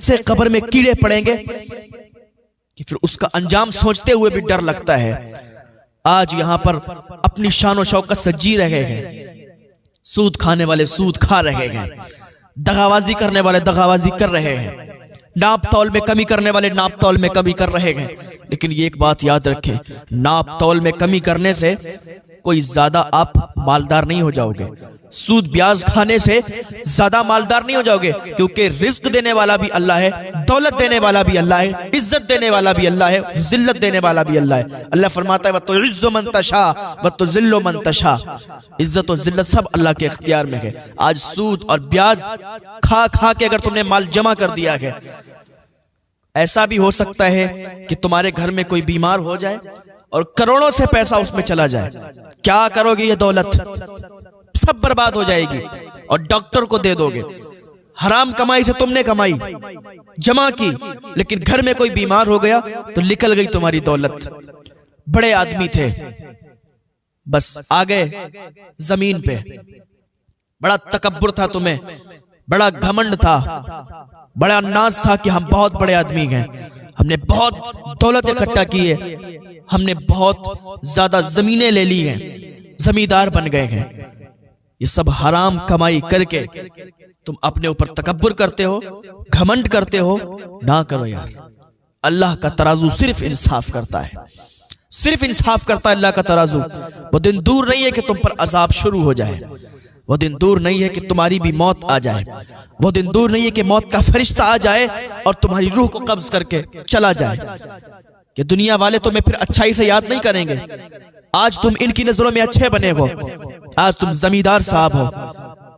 ऐसे कब्र में कीड़े पड़ेंगे कि फिर उसका अंजाम सोचते हुए भी डर लगता है। आज यहां पर अपनी शान शौकत से जी रहे हैं, सूद खाने वाले सूद खा रहे हैं, दगाबाजी करने वाले दगाबाजी कर रहे हैं, नाप तौल में कमी करने वाले नाप तौल में कमी कर रहे हैं। लेकिन ये एक बात याद रखें, नाप तौल में कमी करने से कोई ज्यादा आप मालदार नहीं हो जाओगे, सूद ब्याज खाने से ज्यादा मालदार नहीं हो जाओगे, क्योंकि रिस्क देने वाला भी अल्लाह है, दौलत देने वाला भी अल्लाह है, इज्जत देने वाला भी अल्लाह है, जिल्लत देने वाला भी अल्लाह है। अल्लाह फरमाता है वतुइज्जु मन तशा वतुज़िल्लु मन तशा, इज्जत और जिल्लत सब अल्लाह के इख्तियार में है। आज सूद और ब्याज खा खा के अगर तुमने माल जमा कर दिया है, ऐसा भी हो सकता है कि तुम्हारे घर में कोई बीमार हो जाए और करोड़ों से पैसा उसमें चला जाए। क्या करोगे? ये दौलत सब बर्बाद हो जाएगी और डॉक्टर को दे दोगे। हराम कमाई से तुमने कमाई जमा की, लेकिन घर में कोई बीमार हो गया तो निकल गई तुम्हारी दौलत। बड़े आदमी थे, बस आ गए जमीन पे, बड़ा तकब्बुर था तुम्हें, बड़ा घमंड था, बड़ा नाज था कि हम बहुत बड़े आदमी हैं, हमने बहुत दौलत इकट्ठा की है, हमने बहुत ज्यादा जमीनें ले ली हैं, जमींदार बन गए हैं। ये सब हराम कमाई करके तुम अपने ऊपर तकब्बुर करते हो, घमंड करते हो। ना करो यार, अल्लाह का तराजू सिर्फ इंसाफ करता है, सिर्फ इंसाफ करता है अल्लाह का तराजू। वो दिन दूर नहीं है कि तुम पर अजाब शुरू हो जाए, वो दिन दूर नहीं है कि तुम्हारी भी मौत आ जाए, वो दिन दूर नहीं है कि मौत का फरिश्ता आ जाए और तुम्हारी रूह को कब्ज करके चला जाए, कि दुनिया वाले तुम्हें फिर अच्छाई से याद नहीं करेंगे। आज तुम इनकी नजरों में अच्छे बने हो, आज तुम जमींदार साहब हो,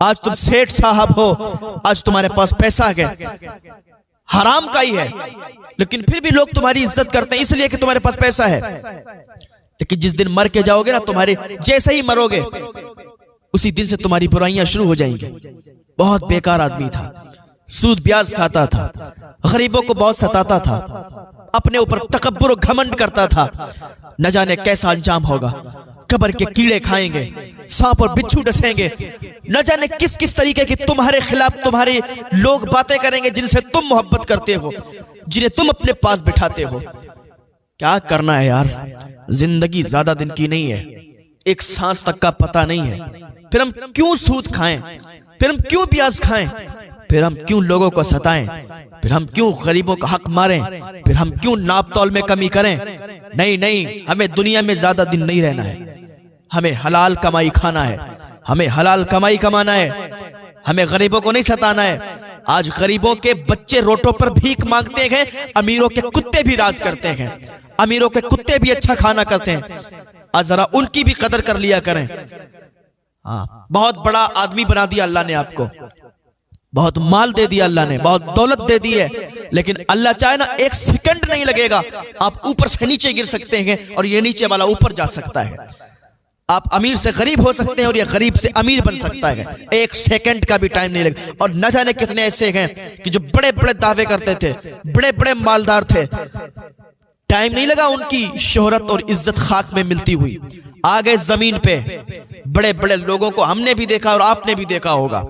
आज तुम सेठ साहब हो, आज तुम्हारे पास पैसा है, हराम का ही है, लेकिन फिर भी लोग तुम्हारी इज्जत करते हैं इसलिए कि तुम्हारे पास पैसा है। लेकिन जिस दिन मर के जाओगे ना, तुम्हारे जैसे ही मरोगे उसी दिन से तुम्हारी बुराइयां शुरू हो जाएंगी। बहुत बेकार आदमी था, सूद ब्याज खाता था, गरीबों को बहुत सताता था, अपने ऊपर तकब्बुर और घमंड करता था। न जाने कैसा अंजाम होगा, कब्र के कीड़े खाएंगे, सांप और बिच्छू डसेंगे, न जाने किस किस तरीके की तुम्हारे खिलाफ तुम्हारे लोग बातें करेंगे जिनसे तुम मोहब्बत करते हो, जिन्हें तुम अपने पास बिठाते हो। क्या करना है यार, जिंदगी ज्यादा दिन की नहीं है, एक सांस तक का पता नहीं है। फिर हम क्यों सूद खाएं, फिर हम क्यों ब्याज खाएं, फिर हम क्यों लोगों को सताएं, फिर हम क्यों गरीबों का हक मारें, फिर हम क्यों नाप तौल में कमी करें। नहीं नहीं, हमें दुनिया में ज्यादा दिन नहीं रहना है, हमें हलाल कमाई खाना है, हमें हलाल कमाई कमाना है, हमें गरीबों को नहीं सताना है। आज गरीबों के बच्चे रोटों पर भीख मांगते हैं, अमीरों के कुत्ते भी राज करते हैं, अमीरों के कुत्ते भी अच्छा खाना करते हैं। आज जरा उनकी भी कदर कर लिया करें। हाँ, बहुत बड़ा आदमी बना दिया अल्लाह ने आपको, बहुत माल दे दिया अल्लाह ने, बहुत दौलत दे दी है, लेकिन अल्लाह चाहे ना एक सेकंड नहीं लगेगा, आप ऊपर से नीचे गिर सकते हैं और ये नीचे वाला ऊपर जा सकता है। आप अमीर से गरीब हो सकते हैं और ये गरीब से अमीर बन सकता है, एक सेकंड का भी टाइम नहीं लगेगा। और न जाने कितने ऐसे हैं कि जो बड़े बड़े दावे करते थे, बड़े बड़े मालदार थे, टाइम नहीं लगा उनकी शोहरत और इज्जत खाक में मिलती हुई, आ गए जमीन पे। बड़े बड़े लोगों को हमने भी देखा और आपने भी देखा होगा,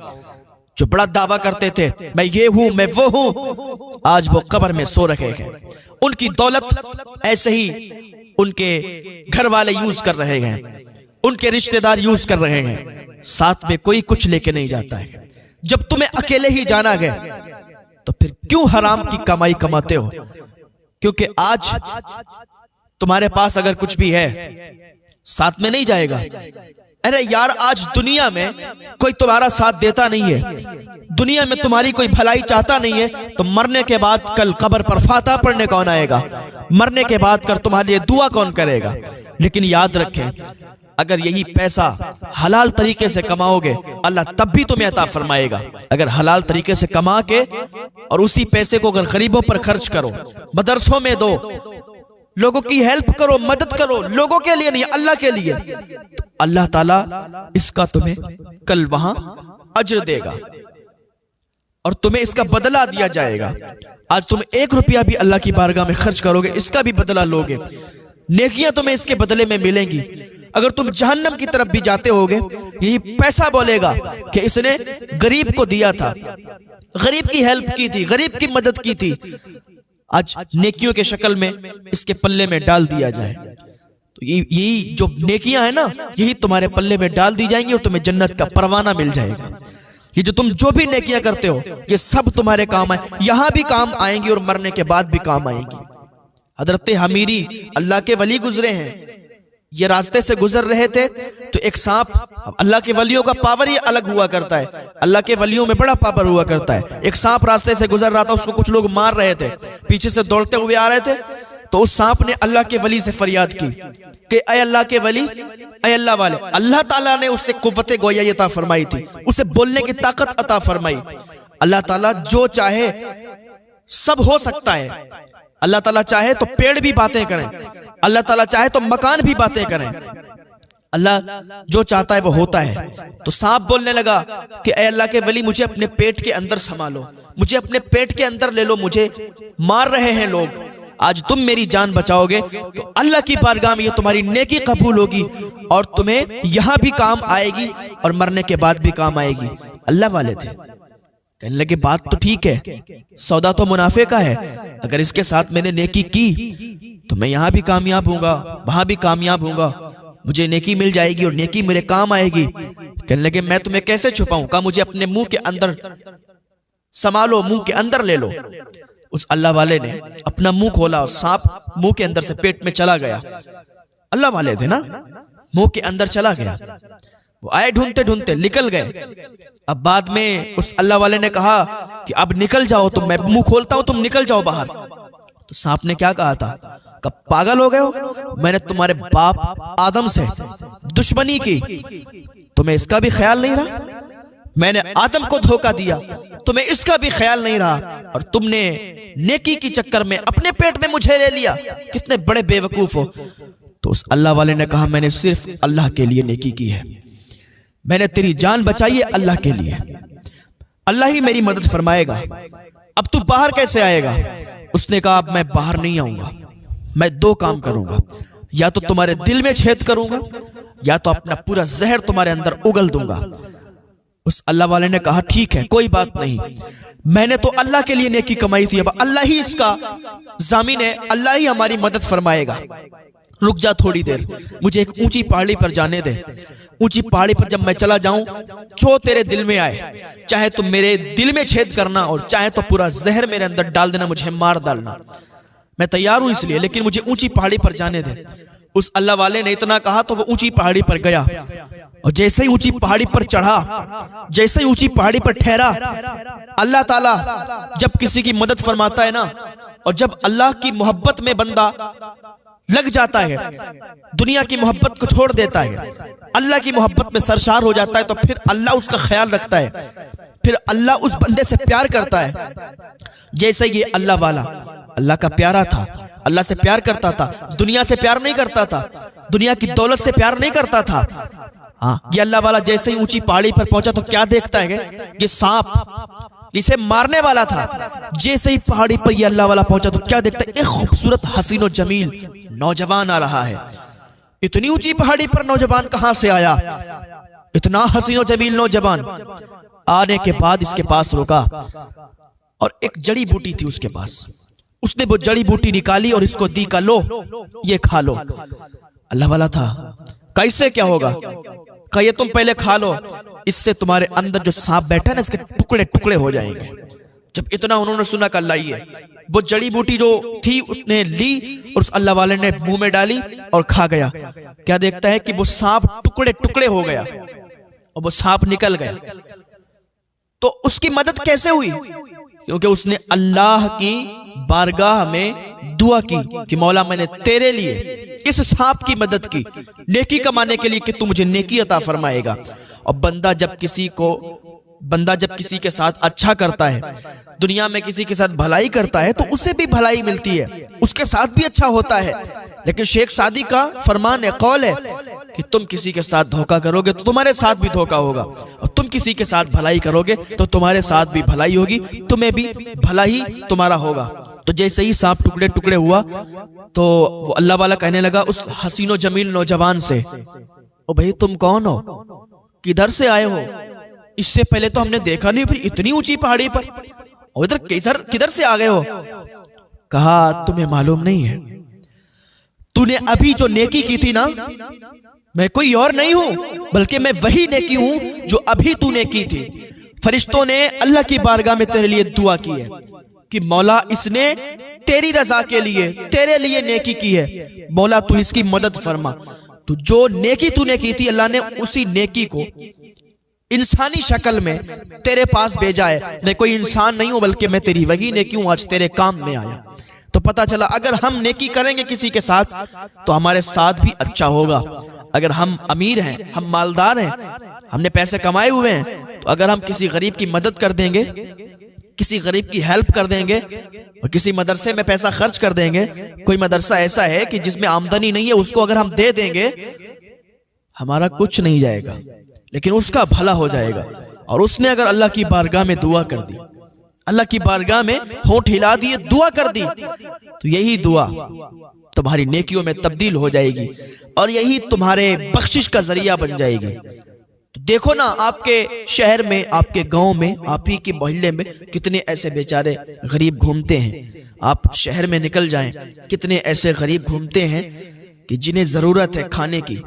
जो बड़ा दावा करते थे मैं ये हूं मैं वो हूं, आज वो कब्र में सो रहे हैं। उनकी दौलत ऐसे ही उनके घर वाले यूज कर रहे हैं, उनके रिश्तेदार यूज कर रहे हैं, साथ में कोई कुछ लेके नहीं जाता है। जब तुम्हें अकेले ही जाना है तो फिर क्यों हराम की कमाई कमाते हो? क्योंकि आज तुम्हारे पास अगर कुछ भी है साथ में नहीं जाएगा। अरे यार, आज दुनिया में कोई तुम्हारा साथ देता नहीं है, दुनिया में तुम्हारी कोई भलाई चाहता नहीं है, तो मरने के बाद कल कब्र पर फातिहा पढ़ने कौन आएगा? मरने के बाद कर तुम्हारे लिए दुआ कौन करेगा? लेकिन याद रखें, अगर यही पैसा हलाल तरीके से कमाओगे, अल्लाह तब भी तुम्हें अता फरमाएगा। अगर हलाल तरीके से कमा के और उसी पैसे को अगर गरीबों पर खर्च करो, मदरसों में दो, लोगों की हेल्प करो, मदद करो, लोगों के लिए नहीं अल्लाह के लिए, तो अल्लाह ताला इसका तुम्हें कल वहां अज्र देगा और तुम्हें इसका बदला दिया जाएगा। आज तुम 1 रुपया भी अल्लाह की बारगाह में खर्च करोगे, इसका भी बदला लोगे, नेकियां तुम्हें इसके बदले में मिलेंगी। अगर तुम जहन्नम की तरफ भी जाते होगे, यही पैसा बोलेगा कि इसने गरीब को दिया था, गरीब की हेल्प की थी, गरीब की मदद की थी, आज नेकियों के शक्ल में इसके पल्ले में डाल दिया जाए। तो यही जो नेकियां है ना, यही तुम्हारे पल्ले में डाल दी जाएंगी और तुम्हें जन्नत का परवाना मिल जाएगा। ये जो भी नेकियां करते हो, ये सब तुम्हारे काम आए, यहां भी काम आएंगी और मरने के बाद भी काम आएंगी। हजरत हमीरी अल्लाह के वली गुजरे हैं, ये रास्ते से गुजर रहे थे तो एक सांप, अल्लाह के वलियों का पावर ही अलग हुआ करता है, अल्लाह के वलियों में बड़ा पावर हुआ करता है। एक सांप रास्ते से गुजर रहा था, उसको कुछ लोग मार रहे थे, पीछे से दौड़ते हुए आ रहे थे, तो उस सांप ने अल्लाह के वली से फरियाद की कि अय अल्लाह के वली, अय अल्लाह वाले। अल्लाह ताला ने उससे कुव्वत गोया अता फरमाई थी, उसे बोलने की ताकत अता फरमाई। अल्लाह ताला जो चाहे सब हो सकता है। अल्लाह ताला चाहे तो पेड़ भी बातें करें, अल्लाह ताला चाहे तो मकान भी बातें करें, अल्लाह जो चाहता है वो होता है। तो सांप बोलने लगा कि ऐ अल्लाह के वली, मुझे अपने पेट के अंदर संभालो, मुझे अपने पेट के अंदर ले लो, मुझे मार रहे हैं लोग, आज तुम मेरी जान बचाओगे तो अल्लाह की बारगाह में ये तुम्हारी नेकी कबूल होगी और तुम्हें यहां भी काम आएगी और मरने के बाद भी काम आएगी। अल्लाह वाले थे, कहने लगे बात तो ठीक है, सौदा तो मुनाफे का है, अगर इसके साथ मैंने नेकी की तो मैं यहां भी कामयाब हूंगा, वहां भी कामयाब हूंगा, मुझे नेकी मिल जाएगी और नेकी मेरे काम आएगी। कहने लगे मैं तुम्हें कैसे छुपाऊं, कहा मुझे अपने मुंह के अंदर संभालो, मुंह के अंदर ले लो। उस अल्लाह वाले ने अपना मुंह खोला और सांप मुंह के अंदर से पेट में चला गया। अल्लाह वाले थे ना, मुंह के अंदर चला गया। वो आए ढूंढते ढूंढते निकल गए। अब बाद में उस अल्लाह वाले ने कहा कि अब निकल जाओ तुम, मैं मुंह खोलता हूं, तुम निकल जाओ बाहर। तो सांप ने क्या कहा था, कब पागल हो गए हो, मैंने तुम्हारे बाप आदम से दुश्मनी की, तुम्हें इसका भी ख्याल नहीं रहा, मैंने आदम को धोखा दिया, तुम्हें इसका भी ख्याल नहीं रहा, और तुमने नेकी की चक्कर में अपने पेट में मुझे ले लिया, कितने बड़े बेवकूफ हो। तो उस अल्लाह वाले ने कहा मैंने सिर्फ अल्लाह के लिए नेकी की है, मैंने तेरी जान बचाई है अल्लाह के लिए, अल्लाह ही मेरी मदद फरमाएगा, अब तू बाहर कैसे आएगा। उसने कहा अब मैं बाहर नहीं आऊंगा, मैं दो काम करूंगा, या तो तुम्हारे दिल में छेद करूंगा या तो अपना पूरा जहर तुम्हारे अंदर उगल दूंगा। उस अल्लाह वाले ने कहा ठीक है कोई बात नहीं, मैंने तो अल्लाह के लिए नेकी कमाई थी, अब अल्लाह ही इसका जामिन है, अल्लाह ही हमारी मदद फरमाएगा, रुक जा थोड़ी देर, मुझे एक ऊंची पहाड़ी पर जाने दे, ऊंची पहाड़ी पर जब मैं चला जाऊं, जो तेरे दिल में आए, चाहे तुम मेरे दिल में छेद करना और चाहे तो पूरा जहर मेरे अंदर डाल देना, मुझे मार डालना, मैं तैयार हूं इसलिए, लेकिन मुझे ऊंची पहाड़ी पर जाने दे। उस अल्लाह वाले ने इतना कहा तो वो ऊंची पहाड़ी पर गया, और जैसे ही ऊंची पहाड़ी पर चढ़ा, जैसे ही ऊंची पहाड़ी पर ठहरा, अल्लाह ताला जब किसी की मदद फरमाता है ना, और जब अल्लाह की मोहब्बत में बंदा लग जाता है, दुनिया की मोहब्बत को छोड़ देता है, अल्लाह की मोहब्बत में सरशार हो जाता है, तो फिर अल्लाह उसका ख्याल रखता है, फिर अल्लाह उस बंदे से प्यार करता है। जैसे ये अल्लाह वाला अल्लाह का प्यारा था, अल्लाह से प्यार करता था, दुनिया से प्यार नहीं करता था, दुनिया की दौलत से प्यार नहीं करता था। हाँ, ये अल्लाह वाला जैसे ही ऊंची पहाड़ी पर पहुंचा तो क्या देखता है, ये सांप इसे मारने वाला था, जैसे ही पहाड़ी पर ये अल्लाह वाला पहुंचा तो क्या देखता है, एक खूबसूरत हसीनो जमील नौजवान आ रहा है। इतनी ऊंची पहाड़ी पर नौजवान कहां से आया, इतना हसीनो जमील नौजवान। आने के बाद इसके पास रुका और एक जड़ी बूटी थी उसके पास, उसने वो जड़ी बूटी निकाली और इसको दी, का लो ये खा लो। अल्लाह वाला था, कैसे क्या होगा, कहा ये तुम पहले खा लो, इससे तुम्हारे अंदर जो सांप बैठा है ना, इसके टुकड़े टुकड़े हो जाएंगे। जब इतना उन्होंने सुना कि अल्लाह ही है, वो जड़ी बूटी जो थी उसने ली और उस अल्लाह वाले ने मुंह में डाली और खा गया। क्या देखता है कि वो सांप टुकड़े टुकड़े हो गया और वो सांप निकल गया। तो उसकी मदद कैसे हुई, क्योंकि उसने अल्लाह की बारगाह में दुआ की कि मौला मैंने तेरे लिए इस सांप की मदद की, नेकी कमाने के लिए कि तू मुझे नेकी अता फरमाएगा। और बंदा जब किसी के साथ अच्छा करता है, दुनिया में किसी के साथ भलाई करता है, तो उसे भी भलाई मिलती है, उसके साथ भी अच्छा होता है। लेकिन शेख सादी का फरमान है, कौल है कि तुम किसी के साथ धोखा करोगे तो तुम्हारे साथ भी धोखा होगा, और तुम किसी के साथ भलाई करोगे तो तुम्हारे साथ भी भलाई होगी, तुम्हें भी भला ही तुम्हारा होगा। तो जैसे ही सांप टुकड़े टुकड़े हुआ तो वो अल्लाह वाला कहने लगा उस हसीनो जमील नौजवान से, ओ भाई तुम कौन हो, किधर से आए हो, इससे पहले तो हमने देखा नहीं, फिर इतनी ऊंची पहाड़ी पर, और इधर किधर किधर से आ गए हो। कहा तुम्हें मालूम नहीं है, तूने अभी जो नेकी की थी ना, मैं कोई और नहीं हूं बल्कि मैं वही नेकी हूं जो अभी तूने की थी। फरिश्तों ने अल्लाह की बारगाह में तेरे लिए दुआ की है कि मौला इसने तेरी रजा के लिए तेरे लिए नेकी की है, मौला तू इसकी मदद फरमा। तो जो नेकी तूने की थी अल्लाह ने उसी नेकी को इंसानी शक्ल में तेरे पास भेजा है। मैं कोई इंसान नहीं हूं बल्कि मैं तेरी वही नेकी हूं, आज तेरे काम में आया। तो पता चला अगर हम नेकी करेंगे किसी के साथ तो हमारे साथ भी अच्छा होगा। अगर हम अमीर हैं, हम मालदार हैं, हमने पैसे कमाए हुए हैं, तो अगर हम किसी गरीब की मदद कर देंगे, किसी गरीब की हेल्प कर देंगे और किसी मदरसे में पैसा खर्च कर देंगे, कोई मदरसा ऐसा है कि जिसमें आमदनी नहीं है, उसको अगर हम दे देंगे, हमारा कुछ नहीं जाएगा लेकिन उसका भला हो जाएगा। और उसने अगर अल्लाह की बारगाह में दुआ कर दी, अल्लाह की बारगाह में होंठ हिला दिए, दुआ कर दी, तो यही दुआ तुम्हारी नेकियों में तब्दील हो जाएगी और यही तुम्हारे बख्शिश का जरिया बन जाएगी। तो देखो ना, आपके शहर में, आपके गांव में, आप ही के मोहल्ले में कितने ऐसे बेचारे गरीब घूमते हैं। आप शहर में निकल जाएं, कितने ऐसे गरीब घूमते हैं कि जिन्हें जरूरत है खाने की,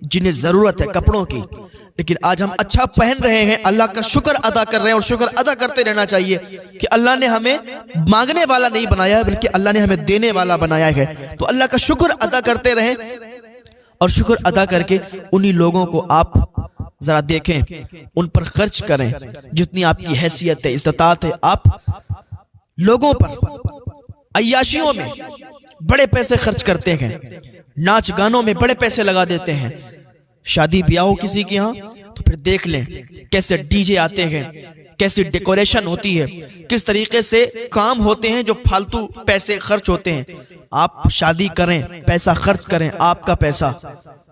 जिन्हें जरूरत है कपड़ों की, लेकिन आज हम अच्छा पहन रहे हैं, अल्लाह का शुक्र अदा कर रहे हैं। और शुक्र अदा करते रहना चाहिए कि अल्लाह ने हमें मांगने वाला नहीं बनाया है बल्कि अल्लाह ने हमें देने वाला बनाया है। तो अल्लाह का शुक्र अदा करते रहें और शुक्र अदा करके उन्हीं लोगों को आप जरा देखें, उन पर खर्च करें जितनी आपकी हैसियत है, इस्तात है। आप लोगों पर अय्याशियों में बड़े पैसे खर्च करते हैं, नाच गानों में बड़े पैसे लगा देते हैं। शादी ब्याह हो किसी के यहाँ तो फिर देख लें कैसे डीजे आते हैं, कैसी डेकोरेशन होती है, किस तरीके से काम होते हैं जो फालतू पैसे खर्च होते हैं। आप शादी करें, पैसा खर्च करें, आपका पैसा,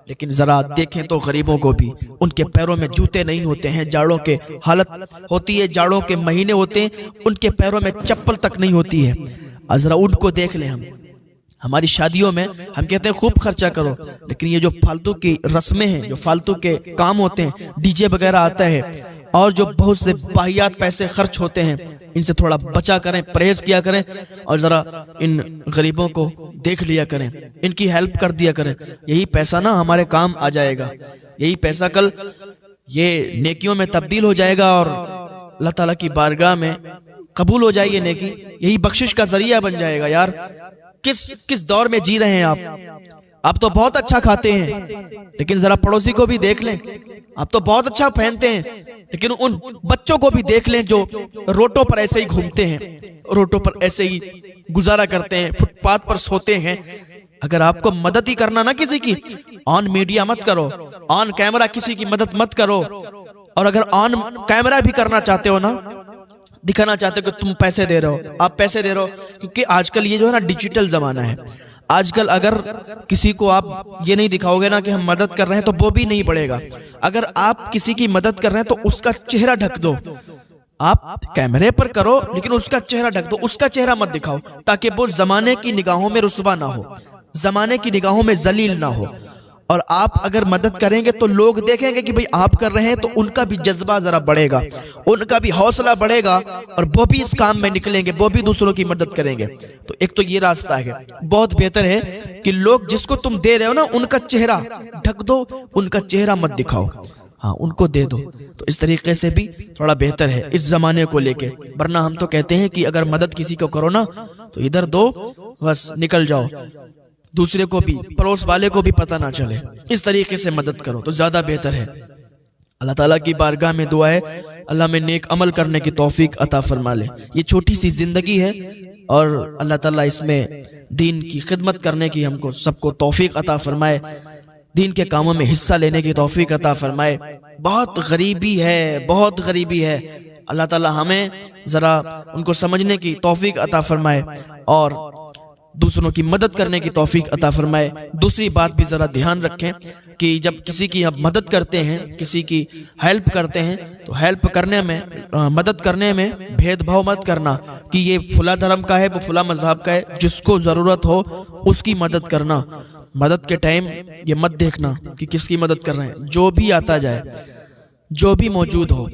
लेकिन जरा देखें तो गरीबों को भी, उनके पैरों में जूते नहीं होते हैं, जाड़ों के हालत होती है, जाड़ों के महीने होते हैं, उनके पैरों में चप्पल तक नहीं होती है। जरा उनको देख लें। हम हमारी शादियों में हम कहते हैं खूब खर्चा करो, लेकिन ये जो फालतू की रस्में हैं, जो फालतू के काम होते हैं, डीजे वगैरह आता है और जो बहुत से बाहियात पैसे खर्च होते हैं, इनसे थोड़ा बचा करें, परहेज किया करें और जरा इन गरीबों को देख लिया करें, इनकी हेल्प कर दिया करें। यही पैसा ना हमारे काम आ जाएगा, यही पैसा कल ये नेकियों में तब्दील हो जाएगा और अल्लाह ताला की बारगाह में कबूल हो जाएगी नेकी, यही बख्शिश का जरिया बन जाएगा। यार किस दौर में जी रहे हैं आप तो बहुत अच्छा खाते हैं, लेकिन जरा पड़ोसी को भी देख लें। आप तो बहुत अच्छा पहनते हैं, लेकिन उन बच्चों को भी देख लें जो रोडों पर ऐसे ही घूमते हैं, रोडों पर ऐसे ही गुजारा करते हैं, फुटपाथ पर सोते हैं। अगर आपको मदद ही करना ना किसी की, ऑन मीडिया मत करो, ऑन कैमरा किसी की मदद मत करो। और अगर ऑन कैमरा भी करना चाहते हो ना, दिखाना चाहते हो कि तुम पैसे दे रहे हो, आप पैसे दे रहे हो, क्योंकि आजकल ये जो है ना डिजिटल जमाना है। आजकल अगर किसी को आप ये नहीं दिखाओगे ना कि हम मदद कर रहे हैं तो वो भी नहीं बढ़ेगा। अगर आप किसी की मदद कर रहे हैं तो उसका चेहरा ढक दो, आप कैमरे पर करो लेकिन उसका चेहरा ढक दो, उसका चेहरा मत दिखाओ, ताकि वो जमाने की निगाहों में रुस्वा ना हो, जमाने की निगाहों में जलील ना हो। और आप अगर मदद करेंगे तो लोग देखेंगे कि भाई आप कर रहे हैं, तो उनका भी जज्बा जरा बढ़ेगा, उनका भी हौसला बढ़ेगा और वो भी इस काम में निकलेंगे, वो भी दूसरों की मदद करेंगे। तो एक तो ये रास्ता है, बहुत बेहतर है कि लोग जिसको तुम दे रहे हो ना उनका चेहरा ढक दो, उनका चेहरा मत दिखाओ, हाँ उनको दे दो। तो इस तरीके से भी थोड़ा बेहतर है इस जमाने को लेके। वरना हम तो कहते हैं कि अगर मदद किसी को करो ना तो इधर दो, बस निकल जाओ, दूसरे को भी, पड़ोस वाले को भी पता ना चले। इस तरीके से मदद करो तो ज्यादा बेहतर है। अल्लाह ताला की बारगाह में दुआ है अल्लाह में नेक अमल करने की तौफीक अता फरमा ले। ये छोटी सी जिंदगी है और अल्लाह ताला इसमें दीन की खिदमत करने की हमको सबको तौफीक अता फरमाए, दीन के कामों में हिस्सा लेने की तौफीक अता फरमाए। बहुत गरीबी है, बहुत गरीबी है, अल्लाह ताला हमें जरा उनको समझने की तौफीक अता फरमाए और दूसरों की मदद करने की तौफीक अता फरमाए। दूसरी बात भी ज़रा ध्यान रखें कि जब किसी की आप मदद करते हैं, किसी की हेल्प करते हैं, तो हेल्प करने में, मदद करने में भेदभाव मत करना कि ये फुला धर्म का है, वो फुला मजहब का है। जिसको ज़रूरत हो उसकी मदद करना। मदद के टाइम ये मत देखना कि किसकी मदद कर रहे हैं। जो भी आता जाए, जो भी मौजूद हो,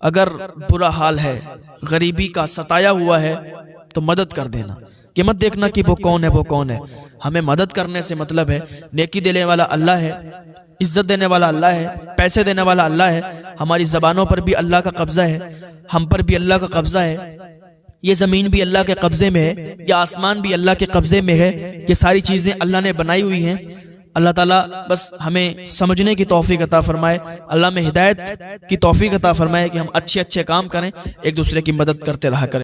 अगर बुरा हाल है, गरीबी का सताया हुआ है, तो मदद कर देना। कि मत देखना कि वो कौन है, वो कौन है। हमें मदद करने से मतलब है, नेकी देने वाला अल्लाह है, इज्जत देने वाला अल्लाह है, पैसे देने वाला अल्लाह है। हमारी ज़बानों पर भी अल्लाह का कब्ज़ा है, हम पर भी अल्लाह का कब्ज़ा है। ये ज़मीन भी अल्लाह के कब्ज़े में है, ये आसमान भी अल्लाह के कब्ज़े में है। ये सारी चीज़ें अल्लाह ने बनाई हुई हैं। अल्लाह ताला बस हमें समझने की तौफीक अता फरमाए, अल्लाह में हिदायत की तौफीक अता फरमाए कि हम अच्छे अच्छे काम करें, एक दूसरे की मदद करते रहा करें।